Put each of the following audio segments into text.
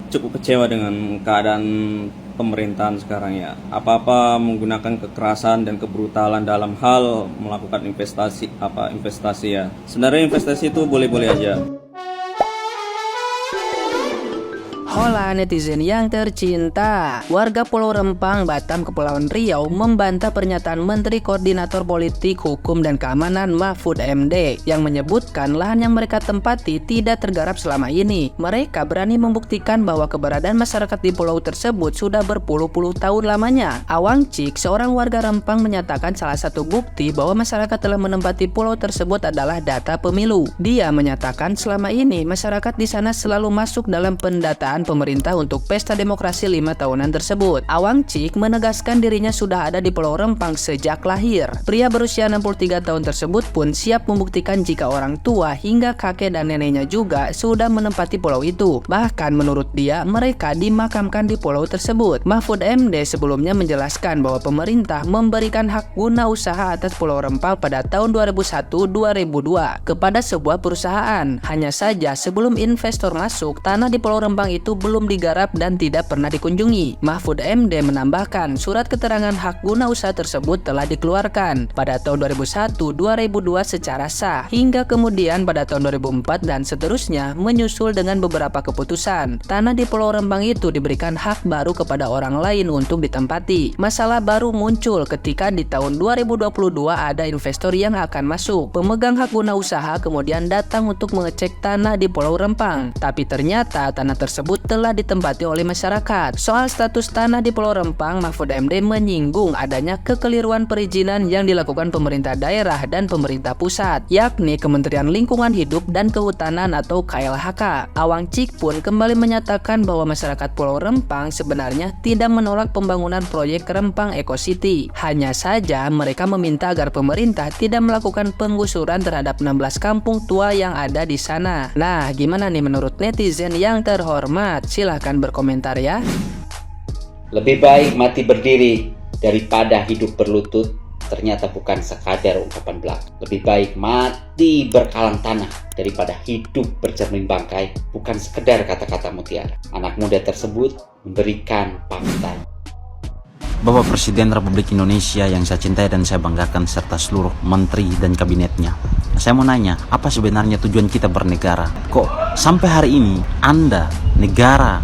cukup kecewa dengan keadaan pemerintahan sekarang ya. Apa-apa menggunakan kekerasan dan kebrutalan dalam hal melakukan investasi ya. Sebenarnya investasi itu boleh-boleh aja. Hola netizen yang tercinta, warga Pulau Rempang, Batam, Kepulauan Riau membantah pernyataan Menteri Koordinator Politik, Hukum, dan Keamanan Mahfud MD yang menyebutkan lahan yang mereka tempati tidak tergarap selama ini. Mereka berani membuktikan bahwa keberadaan masyarakat di pulau tersebut sudah berpuluh-puluh tahun lamanya. Awang Cik, seorang warga Rempang, menyatakan salah satu bukti bahwa masyarakat telah menempati pulau tersebut adalah data pemilu. Dia menyatakan selama ini masyarakat di sana selalu masuk dalam pendataan pemerintah untuk pesta demokrasi 5 tahunan tersebut. Awang Cik menegaskan dirinya sudah ada di Pulau Rempang sejak lahir. Pria berusia 63 tahun tersebut pun siap membuktikan jika orang tua hingga kakek dan neneknya juga sudah menempati pulau itu. Bahkan menurut dia, mereka dimakamkan di pulau tersebut. Mahfud MD sebelumnya menjelaskan bahwa pemerintah memberikan hak guna usaha atas Pulau Rempang pada tahun 2001-2002 kepada sebuah perusahaan. Hanya saja sebelum investor masuk, tanah di Pulau Rempang itu belum digarap dan tidak pernah dikunjungi. Mahfud MD menambahkan surat keterangan hak guna usaha tersebut telah dikeluarkan pada tahun 2001-2002 secara sah, hingga kemudian pada tahun 2004 dan seterusnya menyusul dengan beberapa keputusan. Tanah di Pulau Rempang itu diberikan hak baru kepada orang lain untuk ditempati. Masalah baru muncul ketika di tahun 2022 ada investor yang akan masuk. Pemegang hak guna usaha kemudian datang untuk mengecek tanah di Pulau Rempang, tapi ternyata tanah tersebut telah ditempati oleh masyarakat. Soal status tanah di Pulau Rempang, Mahfud MD menyinggung adanya kekeliruan perizinan yang dilakukan pemerintah daerah dan pemerintah pusat, yakni Kementerian Lingkungan Hidup dan Kehutanan atau KLHK. Awang Cik pun kembali menyatakan bahwa masyarakat Pulau Rempang sebenarnya tidak menolak pembangunan proyek Rempang Eco City. Hanya saja mereka meminta agar pemerintah tidak melakukan penggusuran terhadap 16 kampung tua yang ada di sana. Nah, gimana nih menurut netizen yang terhormat? Silahkan berkomentar ya. Lebih baik mati berdiri daripada hidup berlutut. Ternyata bukan sekadar ungkapan belaka. Lebih baik mati berkalang tanah daripada hidup bercermin bangkai. Bukan sekedar kata-kata mutiara. Anak muda tersebut memberikan fakta. Bapak Presiden Republik Indonesia yang saya cintai dan saya banggakan serta seluruh menteri dan kabinetnya. Saya mau nanya, apa sebenarnya tujuan kita bernegara? Kok sampai hari ini Anda, negara,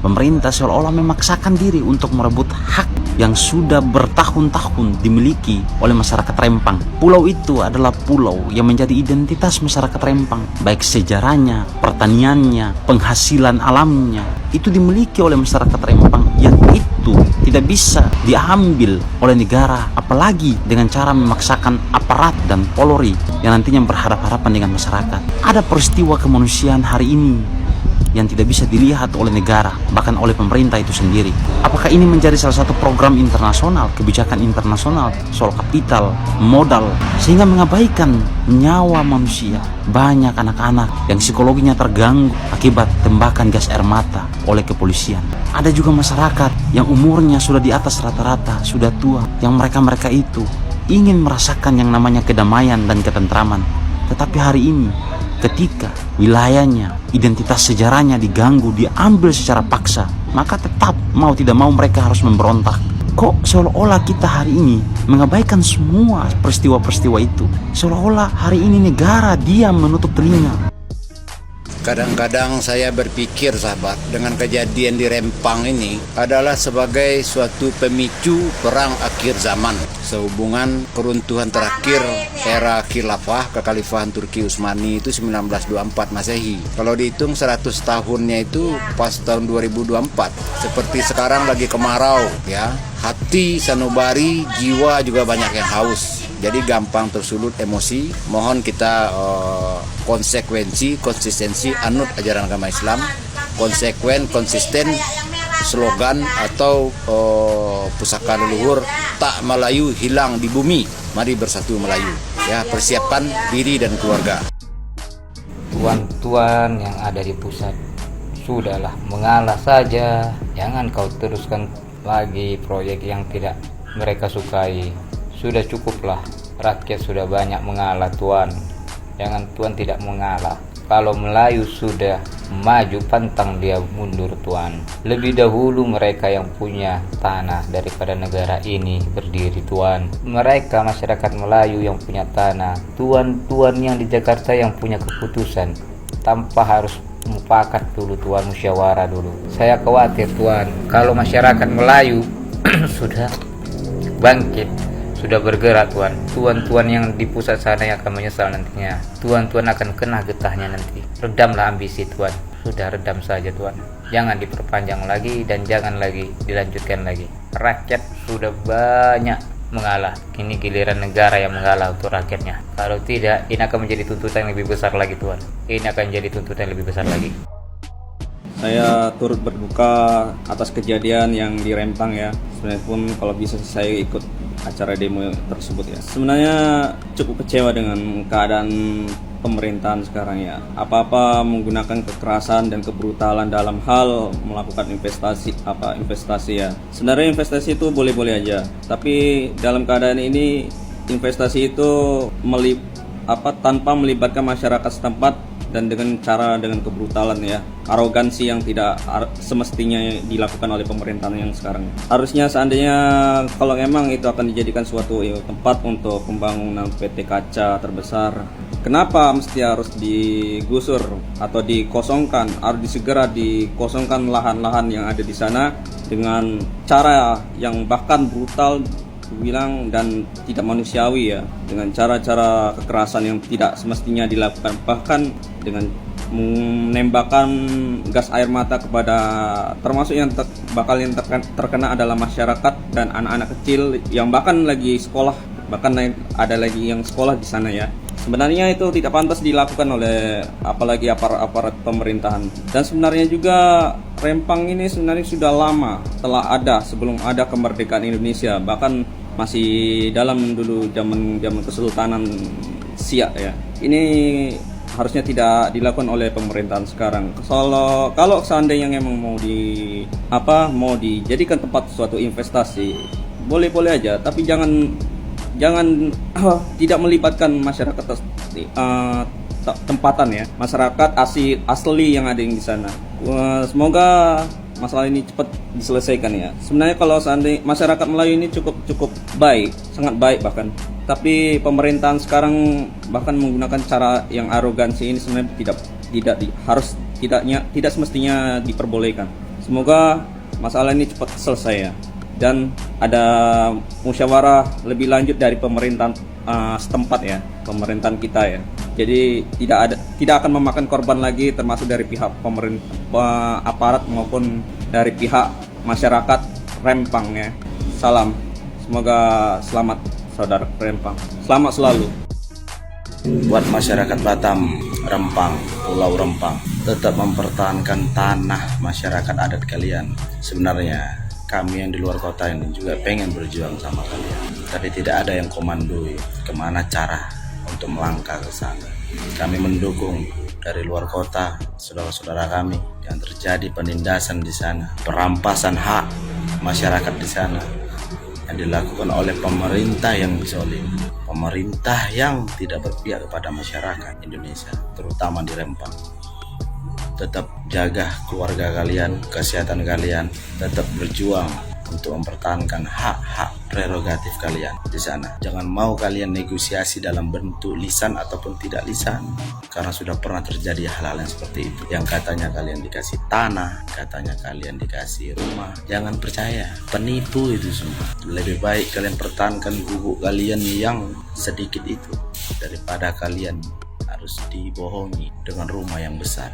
pemerintah seolah-olah memaksakan diri untuk merebut hak yang sudah bertahun-tahun dimiliki oleh masyarakat Rempang. Pulau itu adalah pulau yang menjadi identitas masyarakat Rempang, baik sejarahnya, pertaniannya, penghasilan alamnya, itu dimiliki oleh masyarakat Rempang yang itu tidak bisa diambil oleh negara, apalagi dengan cara memaksakan aparat dan Polri yang nantinya berharap-harapan dengan masyarakat. Ada peristiwa kemanusiaan hari ini yang tidak bisa dilihat oleh negara, bahkan oleh pemerintah itu sendiri. Apakah ini menjadi salah satu program internasional, kebijakan internasional soal kapital, modal, sehingga mengabaikan nyawa manusia? Banyak anak-anak yang psikologinya terganggu akibat tembakan gas air mata oleh kepolisian. Ada juga masyarakat yang umurnya sudah di atas rata-rata, sudah tua, yang mereka itu ingin merasakan yang namanya kedamaian dan ketentraman. Tetapi hari ini ketika wilayahnya, identitas sejarahnya diganggu, diambil secara paksa, maka tetap mau tidak mau mereka harus memberontak. Kok seolah-olah kita hari ini mengabaikan semua peristiwa-peristiwa itu? Seolah-olah hari ini negara diam menutup telinga. Kadang-kadang saya berpikir, sahabat, dengan kejadian di Rempang ini adalah sebagai suatu pemicu perang akhir zaman sehubungan keruntuhan terakhir era khilafah kekhalifahan Turki Utsmani itu 1924 Masehi. Kalau dihitung 100 tahunnya itu pas tahun 2024. Seperti sekarang lagi kemarau ya. Hati sanubari, jiwa juga banyak yang haus. Jadi gampang tersulut emosi. Mohon kita konsistensi anut ajaran agama Islam, konsekuen, konsisten, slogan atau pusaka leluhur, tak Melayu hilang di bumi, mari bersatu Melayu. Ya, persiapan diri dan keluarga. Tuan-tuan yang ada di pusat, sudahlah, mengalah saja, jangan kau teruskan lagi proyek yang tidak mereka sukai. Sudah cukuplah, rakyat sudah banyak mengalah, Tuan. Jangan Tuan tidak mengalah. Kalau Melayu sudah maju, pantang dia mundur Tuan. Lebih dahulu mereka yang punya tanah daripada negara ini berdiri Tuan. Mereka masyarakat Melayu yang punya tanah, tuan-tuan yang di Jakarta yang punya keputusan tanpa harus mufakat dulu Tuan, musyawarah dulu. Saya khawatir Tuan, kalau masyarakat Melayu sudah bangkit, sudah bergerak Tuan, tuan-tuan yang di pusat sana yang akan menyesal nantinya. Tuan-tuan akan kena getahnya nanti. Redamlah ambisi Tuan, sudah redam saja Tuan, jangan diperpanjang lagi dan jangan lagi dilanjutkan lagi. Rakyat sudah banyak mengalah, ini giliran negara yang mengalah untuk rakyatnya. Kalau tidak, ini akan menjadi tuntutan yang lebih besar lagi Tuan, ini akan jadi tuntutan yang lebih besar lagi. Saya turut berduka atas kejadian yang di Rempang ya. Sebenarnya pun kalau bisa saya ikut acara demo tersebut ya. Sebenarnya cukup kecewa dengan keadaan pemerintahan sekarang ya. Apa-apa menggunakan kekerasan dan kebrutalan dalam hal melakukan investasi ya. Sebenarnya investasi itu boleh-boleh aja, tapi dalam keadaan ini investasi itu tanpa melibatkan masyarakat setempat dan dengan kebrutalan ya, arogansi yang tidak semestinya dilakukan oleh pemerintahan yang sekarang. Harusnya seandainya kalau memang itu akan dijadikan suatu tempat untuk pembangunan PT kaca terbesar, kenapa mesti harus digusur atau dikosongkan? Harus segera dikosongkan lahan-lahan yang ada di sana dengan cara yang bahkan brutal bilang dan tidak manusiawi ya, dengan cara-cara kekerasan yang tidak semestinya dilakukan, bahkan dengan menembakkan gas air mata kepada, termasuk yang terkena adalah masyarakat dan anak-anak kecil yang bahkan lagi sekolah, bahkan ada lagi yang sekolah di sana ya. Sebenarnya itu tidak pantas dilakukan oleh apalagi aparat pemerintahan. Dan sebenarnya juga Rempang ini sebenarnya sudah lama telah ada sebelum ada kemerdekaan Indonesia, bahkan masih dalam dulu zaman Kesultanan Siak ya. Ini harusnya tidak dilakukan oleh pemerintahan sekarang. Kalau seandainya memang mau dijadikan tempat suatu investasi, boleh-boleh aja, tapi jangan tidak melibatkan masyarakat tempatan ya, masyarakat asli yang ada di sana. Semoga masalah ini cepat diselesaikan ya. Sebenarnya kalau seandainya masyarakat Melayu ini cukup baik, sangat baik bahkan. Tapi pemerintahan sekarang bahkan menggunakan cara yang arogansi ini sebenarnya tidak semestinya diperbolehkan. Semoga masalah ini cepat selesai ya, dan ada musyawarah lebih lanjut dari pemerintahan setempat ya, pemerintahan kita ya. Jadi tidak akan memakan korban lagi, termasuk dari pihak pemerintah, aparat maupun dari pihak masyarakat Rempang ya. Salam, semoga selamat saudara Rempang, selamat selalu. Buat masyarakat Batam, Rempang, Pulau Rempang, tetap mempertahankan tanah masyarakat adat kalian. Sebenarnya kami yang di luar kota ini juga pengen berjuang sama kalian, tapi tidak ada yang komandoi kemana cara untuk melangkah ke sana. Kami mendukung dari luar kota saudara-saudara kami yang terjadi penindasan di sana, perampasan hak masyarakat di sana yang dilakukan oleh pemerintah yang zalim, pemerintah yang tidak berpihak kepada masyarakat Indonesia, terutama di Rempang. Tetap jaga keluarga kalian, kesehatan kalian, tetap berjuang untuk mempertahankan hak-hak prerogatif kalian di sana. Jangan mau kalian negosiasi dalam bentuk lisan ataupun tidak lisan, karena sudah pernah terjadi hal-hal yang seperti itu. Yang katanya kalian dikasih tanah, katanya kalian dikasih rumah. Jangan percaya, penipu itu semua. Lebih baik kalian pertahankan guguk kalian yang sedikit itu daripada kalian harus dibohongi dengan rumah yang besar.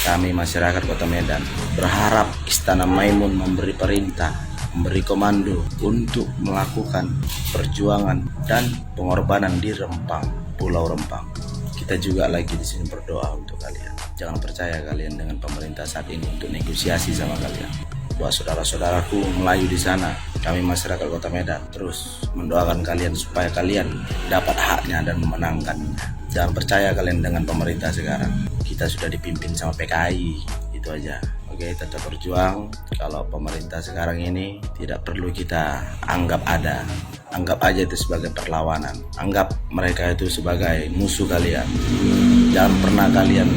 Kami masyarakat Kota Medan berharap Istana Maimun memberi perintah, memberi komando untuk melakukan perjuangan dan pengorbanan di Rempang, Pulau Rempang. Kita juga lagi di sini berdoa untuk kalian. Jangan percaya kalian dengan pemerintah saat ini untuk negosiasi sama kalian. Buat saudara-saudaraku Melayu di sana, kami masyarakat Kota Medan terus mendoakan kalian supaya kalian dapat haknya dan memenangkannya. Jangan percaya kalian dengan pemerintah sekarang. Kita sudah dipimpin sama PKI, itu aja. Oke, tetap berjuang. Kalau pemerintah sekarang ini tidak perlu kita anggap ada. Anggap aja itu sebagai perlawanan. Anggap mereka itu sebagai musuh kalian. Jangan pernah kalian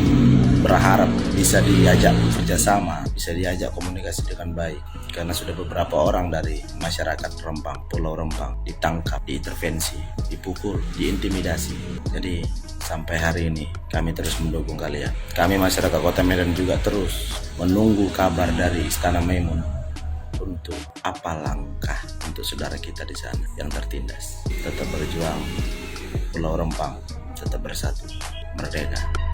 berharap bisa diajak kerjasama, bisa diajak komunikasi dengan baik. Karena sudah beberapa orang dari masyarakat Rempang, Pulau Rempang ditangkap, diintervensi, dipukul, diintimidasi. Jadi sampai hari ini kami terus mendukung kalian. Kami masyarakat Kota Medan juga terus menunggu kabar dari Istana Maimun untuk apa langkah untuk saudara kita di sana yang tertindas. Tetap berjuang, Pulau Rempang tetap bersatu, merdeka.